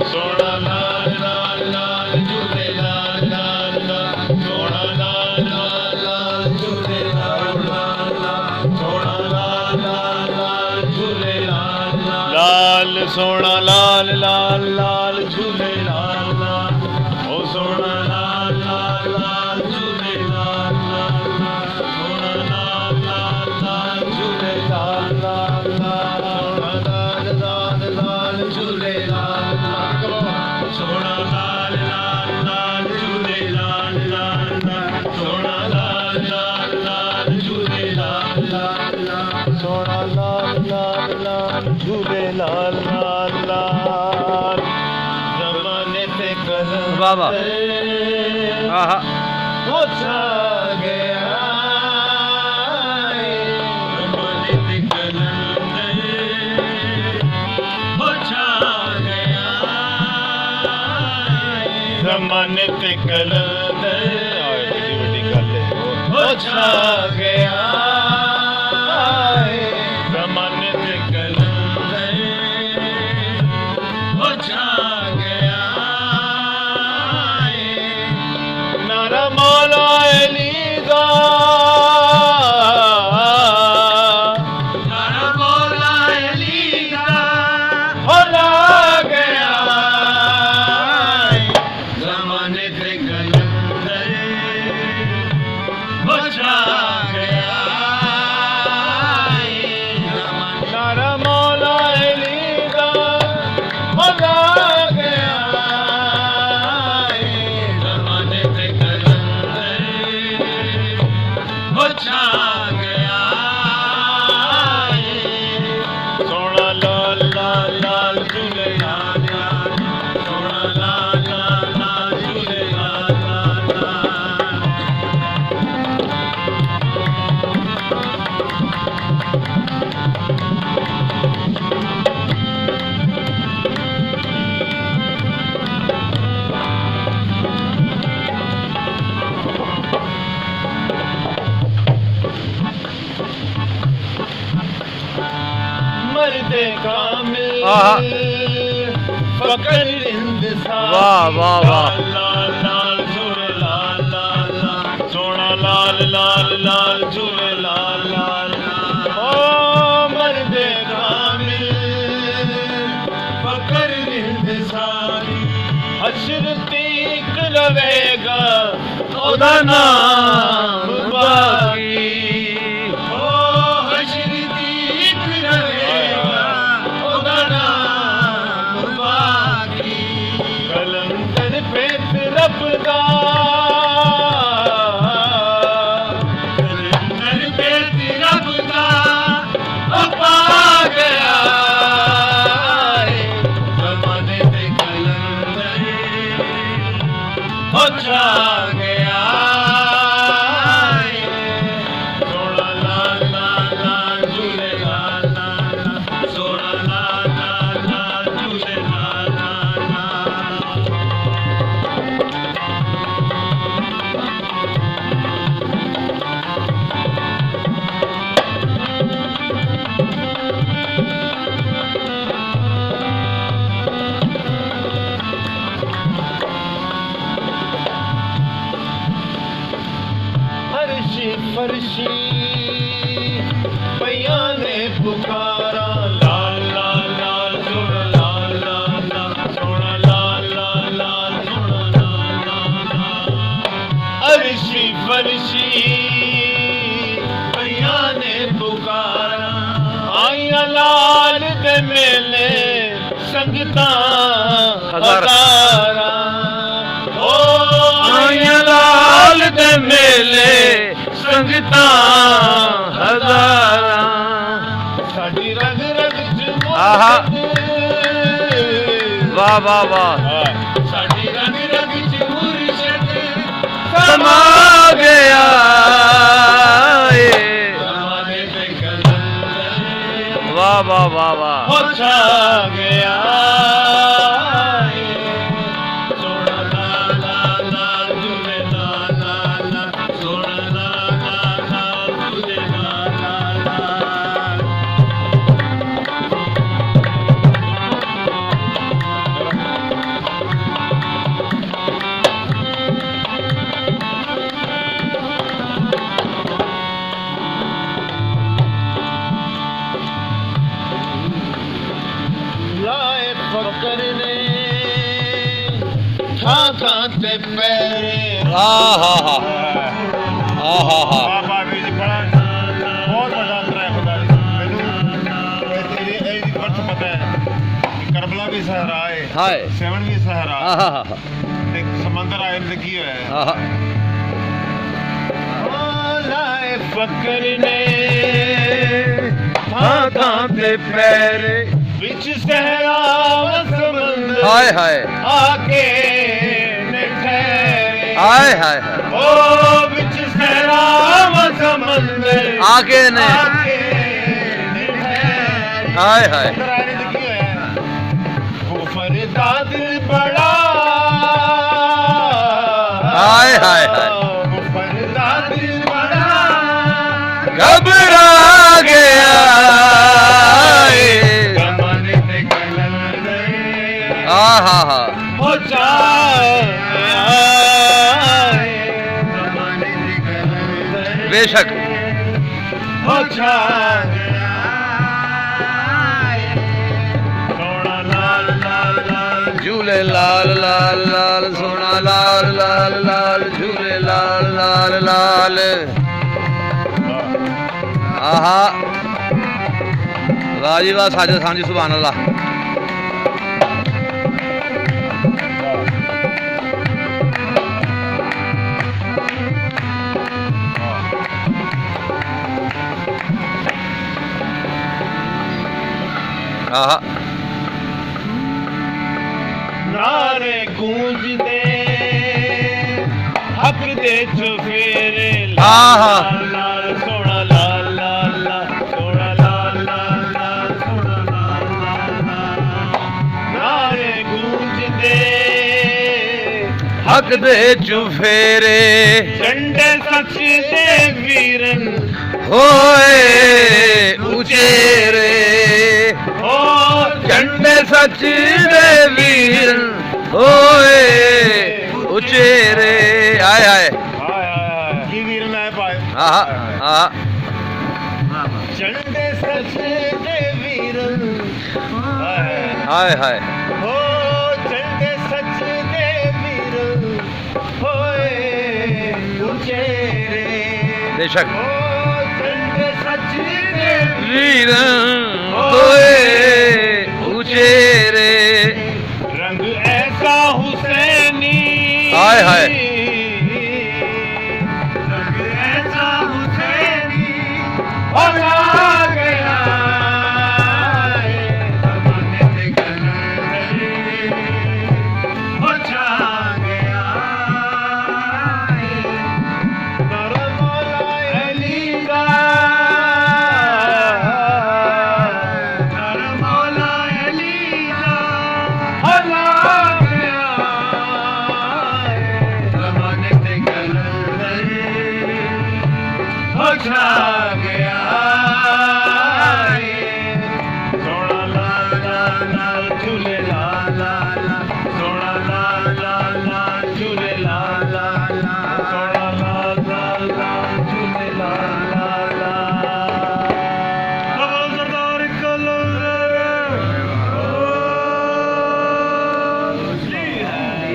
सोना लाल लाल लाल झूले लाल लाल लाल सोना लाल लाल लाल झूले लाल लाल लाल सोना लाल लाल लाल झूले लाल लाल सोना लाल लाल लाल झूले लाल लाल ओ सोना लाल लाल लाल झूले लाल लाल सोना लाल लाल लाल झूले लाल लाल सोना लाल लाल लाल झूले लाल लाल सोना लाल लाल लाल झूले लाल लाल सोना लाल लाल लाल झूले लाल लाल सोना लाल लाल लाल झूले लाल लाल लाल जमाने से कलम बाबा आहा हो छा गया जमाने से कलम हो छा गया जमाने से कलम बड़ी बड़ी गल हो छा गया जमाने से कलम हो छा गया नारा मौला अली दा नारा मौला अली दा होला गया जमाने से कलंदर हो छा गया नारा मौला अली दा होला गया जमाने से कलंदर हो छा गया सोना लाल लाल लाल झूले लाल लाल सोना लाल लाल लाल झूले लाल लाल मर्दे कामिल आहा। फकर इंसान वाह, वाह, वाह। लाल लाल झूले लाल लाल लाल सोना लाल लाल लाल झूले लाल लाल ओ मर्दे कामिल फकर इंसान हशरती रवेगा ओदा नाम बाकी ओ हशरती रवेगा ओदा नाम बाकी कलंदर पेट रब दा कलंदर पेट रब दा पा गया जमाने से कलंदर हो छा गया सोना लाल लाल लाल झूले लाल लाल सोना लाल लाल लाल झूले लाल लाल फरशी फरशी पैया ने पुकारा लाल लाल लाल सोना लाल लाल लाल सोना लाल लाल लाल सोना लाल लाल लाल अरशी फरशी पैया ने पुकारा आइया लाल दे मेले संगता हजारा ओ आइया लाल दे मेले संगता हजारा साडी रग रग च आहा। मुर्शद वाह वाह वाह साडी रग रग च मुर्शद समा गया जमाने पे कलंदर वाह वाह वाह वाह हो छा गया सोना लाल लाल लाल झूले लाल लाल लाल सोना लाल लाल लाल झूले लाल लाल लाल फकर ने ਥਾਂ ਥਾਂ ਤੇ ਪੈਰੇ ਆਹਾ ਬਾਬਾ ਵੀ ਜੀ ਬੜਾ ਬਹੁਤ ਵੱਡਾ ਅੰਦਰ ਹੈ ਖੁਦਾ ਜੀ ਮੈਨੂੰ ਤੇਰੀ ਇਹਦੀ ਵਰਤ ਪਤਾ ਹੈ ਕਿ ਕਰਬਲਾ ਵੀ ਸਹਰਾ ਹੈ ਹਾਏ ਸੇਵਨ ਵੀ ਸਹਰਾ ਆਹਾ ਤੇ ਸਮੁੰਦਰ ਆਏ ਤੇ ਕੀ ਹੋਇਆ ਆਹਾ ਲਾਏ ਫਕਰ ਨੇ ਥਾਂ ਥਾਂ ਤੇ ਪੈਰੇ ਵਿੱਚ ਸਹਰਾ ਸਮੁੰਦਰ ਹਾਏ ਹਾਏ ਆਕੇ ਨੇ ਠਹਿਰੇ ਹਾਏ ਹਾਏ ਓ ਵਿੱਚ ਸਹਰਾ ਸਮੁੰਦਰ ਆਕੇ ਨੇ ਹਾਏ ਹਾਏ ਅੰਦਰ ਆਏ ਤੇ ਕੀ ਹੋਇਆ ਉਹ ਫਰਦਾ ਦਿਲ ਬੜਾ ਹਾਏ ਹਾਏ ਹਾਏ ਉਹ ਫਰਦਾ ਦਿਲ ਬੜਾ ਘਬਰਾ ਗਿਆ ਏ ਗਮਨ ਤੇ ਕਲਮ ਦੇ ਆਹਾ ਹੋ ਚਾਏ ਗਮਨ ਤੇ ਕਲਮ ਦੇ ਬੇਸ਼ੱਕ ਹੋ ਚਾਏ ਸੋਹਣਾ ਲਾਲ ਲਾਲ ਲਾਲ ਝੂਲੇ ਲਾਲ ਲਾਲ ਲਾਲ ਸੋਹਣਾ ਲਾਲ ਲਾਲ ਲਾਲ ਝੂਲੇ ਲਾਲ ਲਾਲ ਲਾਲ ਆਹਾ ਵਾਹ ਜੀ ਵਾਹ ਸਾਜਦ ਸਾਂਝੀ ਸੁਭਾਨ ਅੱਲਾਹ ਆਹਾ ਨਾਰੇ ਗੂੰਜਦੇ ਹੱਕ ਦੇ ਚੁਫੇਰੇ ਆਹਾ। ਲਾਲ ਸੋਹਣਾ ਲਾਲ ਲਾਲ ਲਾਲ ਸੋਹਣਾ ਲਾਲ ਲਾਲ ਲਾਲ ਸੋਹਣਾ ਲਾਲ ਲਾਲ ਲਾਲ ਨਾਰੇ ਗੂੰਜਦੇ ਹੱਕ ਦੇ ਚੁਫੇਰੇ ਝੰਡੇ ਸੱਚ ਦੇ ਵੀਰਨ ਹੋਏ ਉਚੇਰੇ ਹੋ ਝੰਡੇ ਸੱਚ ਦੇ ਵੀਰ ਹੋਏ ਉਚੇਰੇ ਆਏ ਹਾਏ ਕੀ ਵੀਰ ਨਾ ਪਾਏ ਆਹਾ ਆਹਾ ਝੰਡੇ ਸੱਚ ਦੇ ਵੀਰਨ ਹਾਏ ਹਾਏ ਹੋ ਝੰਡੇ ਸੱਚ ਦੇ ਵੀਰਨ ਹੋਏ ਉਚੇਰੇ ਬੇਸ਼ੱਕ ਹੋ ਝੰਡੇ ਸੱਚ ਦੇ ਵੀਰ ਹੋਏ ਉਚੇਰੇ ਰੰਗ ਐਸਾ ਹੁਸੈਨੀ ਹਾਏ ਹਾਏ